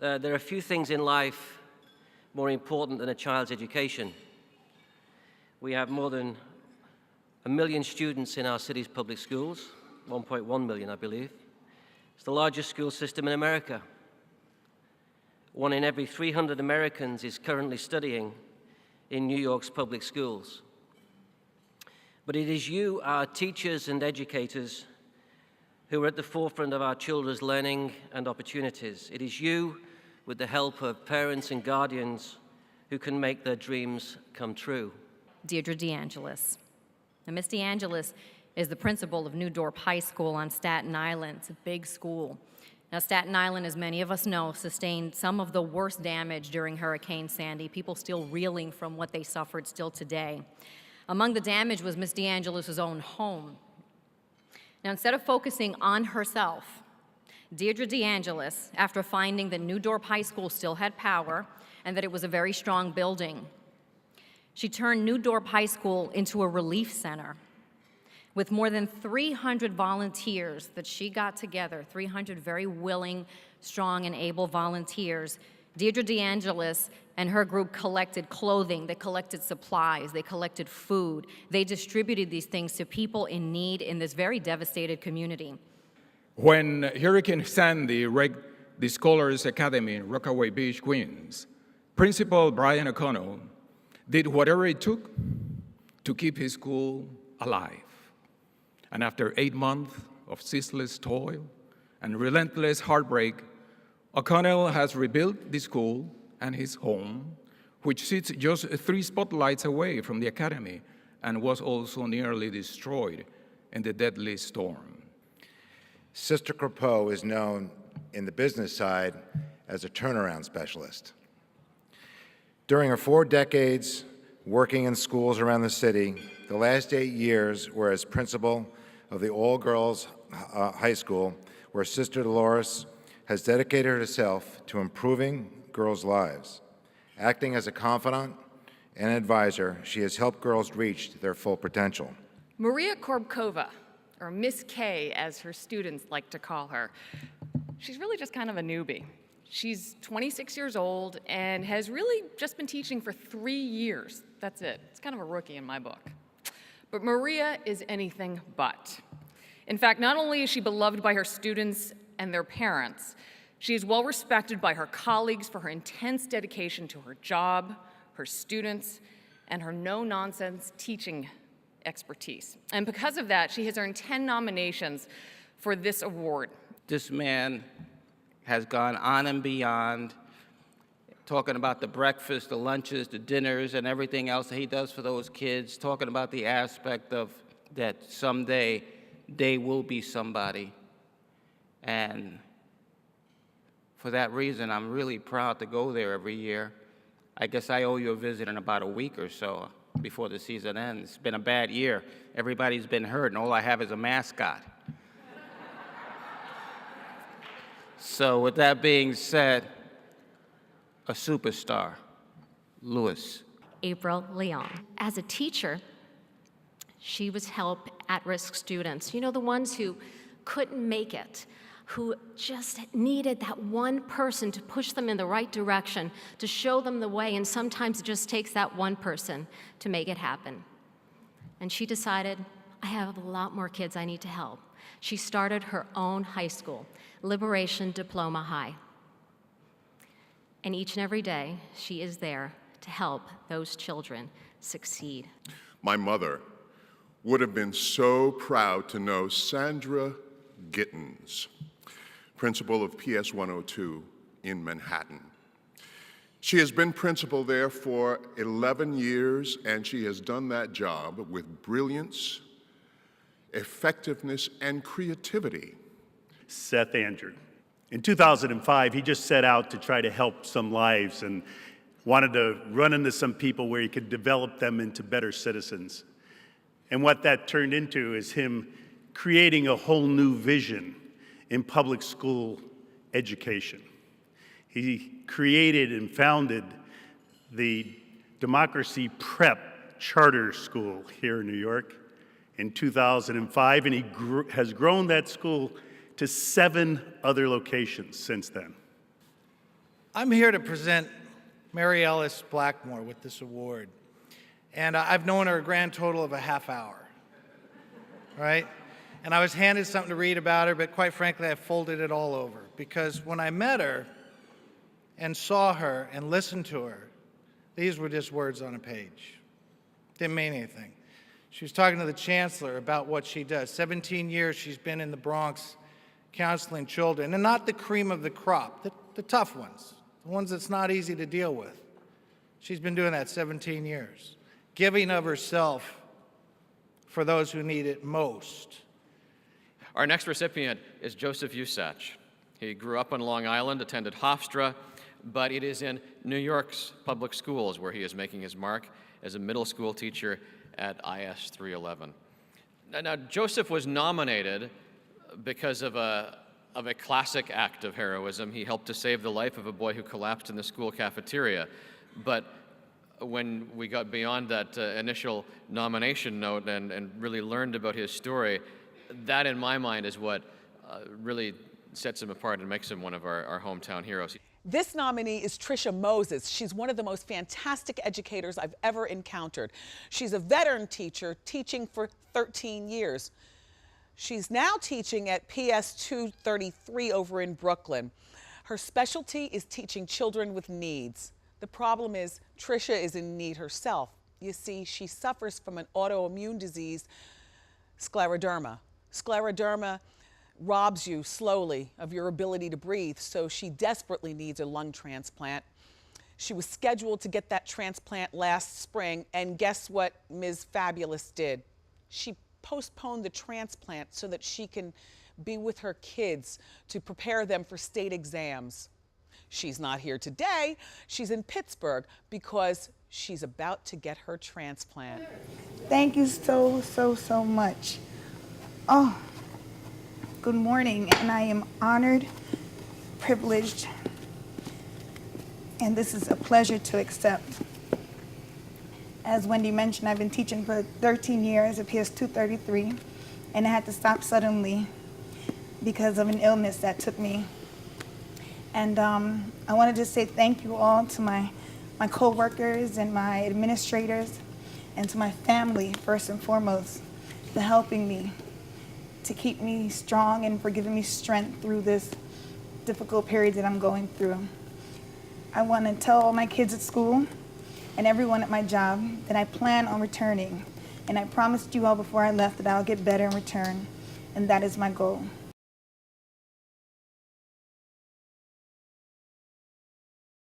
There are few things in life more important than a child's education. We have more than 1 million students in our city's public schools, 1.1 million, I believe. It's the largest school system in America. 1 in every 300 Americans is currently studying in New York's public schools. But it is you, our teachers and educators, who are at the forefront of our children's learning and opportunities. It is you, with the help of parents and guardians, who can make their dreams come true. Deirdre DeAngelis. Now, Miss DeAngelis is the principal of New Dorp High School on Staten Island. It's a big school. Now, Staten Island, as many of us know, sustained some of the worst damage during Hurricane Sandy, people still reeling from what they suffered still today. Among the damage was Miss DeAngelis' own home. Now, instead of focusing on herself, Deirdre DeAngelis, after finding that New Dorp High School still had power and that it was a very strong building, she turned New Dorp High School into a relief center with more than 300 volunteers that she got together, 300 very willing, strong, and able volunteers. Deirdre DeAngelis and her group collected clothing, they collected supplies, they collected food. They distributed these things to people in need in this very devastated community. When Hurricane Sandy wrecked the Scholars Academy in Rockaway Beach, Queens, Principal Brian O'Connell did whatever it took to keep his school alive. And after 8 months of ceaseless toil and relentless heartbreak, O'Connell has rebuilt the school and his home, which sits just 3 spotlights away from the academy and was also nearly destroyed in the deadly storm. Sister Crapeau is known in the business side as a turnaround specialist. During her 4 decades working in schools around the city, the last 8 years were as principal of the all-girls high school, where Sister Dolores has dedicated herself to improving girls' lives. Acting as a confidant and advisor, she has helped girls reach their full potential. Maria Korbkova, or Miss K as her students like to call her, she's really just kind of a newbie. She's 26 years old and has really just been teaching for 3 years. That's it. It's kind of a rookie in my book. But Maria is anything but. In fact, not only is she beloved by her students and their parents, she is well respected by her colleagues for her intense dedication to her job, her students, and her no-nonsense teaching expertise. And because of that, she has earned 10 nominations for this award. This man has gone on and beyond, talking about the breakfast, the lunches, the dinners, and everything else that he does for those kids, talking about the aspect of that someday they will be somebody. And for that reason, I'm really proud to go there every year. I guess I owe you a visit in about a week or so before the season ends. It's been a bad year. Everybody's been hurt, and all I have is a mascot. So with that being said, a superstar, Lewis. April Leon. As a teacher, she was help at-risk students. You know, the ones who couldn't make it, who just needed that one person to push them in the right direction, to show them the way, and sometimes it just takes that one person to make it happen. And she decided, I have a lot more kids I need to help. She started her own high school, Liberation Diploma High. And each and every day, she is there to help those children succeed. My mother would have been so proud to know Sandra Gittens, principal of PS 102 in Manhattan. She has been principal there for 11 years, and she has done that job with brilliance, effectiveness, and creativity. Seth Andrew. In 2005, he just set out to try to help some lives and wanted to run into some people where he could develop them into better citizens. And what that turned into is him creating a whole new vision in public school education. He created and founded the Democracy Prep Charter School here in New York in 2005, and he has grown that school to 7 other locations since then. I'm here to present Mary Ellis Blackmore with this award. And I've known her a grand total of a half hour, right? And I was handed something to read about her, but quite frankly, I folded it all over. Because when I met her and saw her and listened to her, these were just words on a page. Didn't mean anything. She was talking to the chancellor about what she does. 17 years she's been in the Bronx counseling children, and not the cream of the crop, the tough ones, the ones that's not easy to deal with. She's been doing that 17 years, giving of herself for those who need it most. Our next recipient is Joseph Usach. He grew up on Long Island, attended Hofstra, but it is in New York's public schools where he is making his mark as a middle school teacher at IS 311. Now, Joseph was nominated because of a classic act of heroism. He helped to save the life of a boy who collapsed in the school cafeteria. But when we got beyond that initial nomination note and really learned about his story, that in my mind is what really sets him apart and makes him one of our hometown heroes. This nominee is Trisha Moses. She's one of the most fantastic educators I've ever encountered. She's a veteran teacher, teaching for 13 years. She's now teaching at PS 233 over in Brooklyn. Her specialty is teaching children with needs. The problem is Trisha is in need herself. You see, she suffers from an autoimmune disease, scleroderma. Scleroderma robs you slowly of your ability to breathe, so she desperately needs a lung transplant. She was scheduled to get that transplant last spring, and guess what Ms. Fabulous did? She postponed the transplant so that she can be with her kids to prepare them for state exams. She's not here today. She's in Pittsburgh because she's about to get her transplant. Thank you so much. Oh, good morning, and I am honored, privileged, and this is a pleasure to accept. As Wendy mentioned, I've been teaching for 13 years at PS 233, and I had to stop suddenly because of an illness that took me. And I wanted to say thank you all to my co-workers and my administrators and to my family, first and foremost, for helping me, to keep me strong and for giving me strength through this difficult period that I'm going through. I want to tell all my kids at school and everyone at my job that I plan on returning. And I promised you all before I left that I'll get better in return, and that is my goal.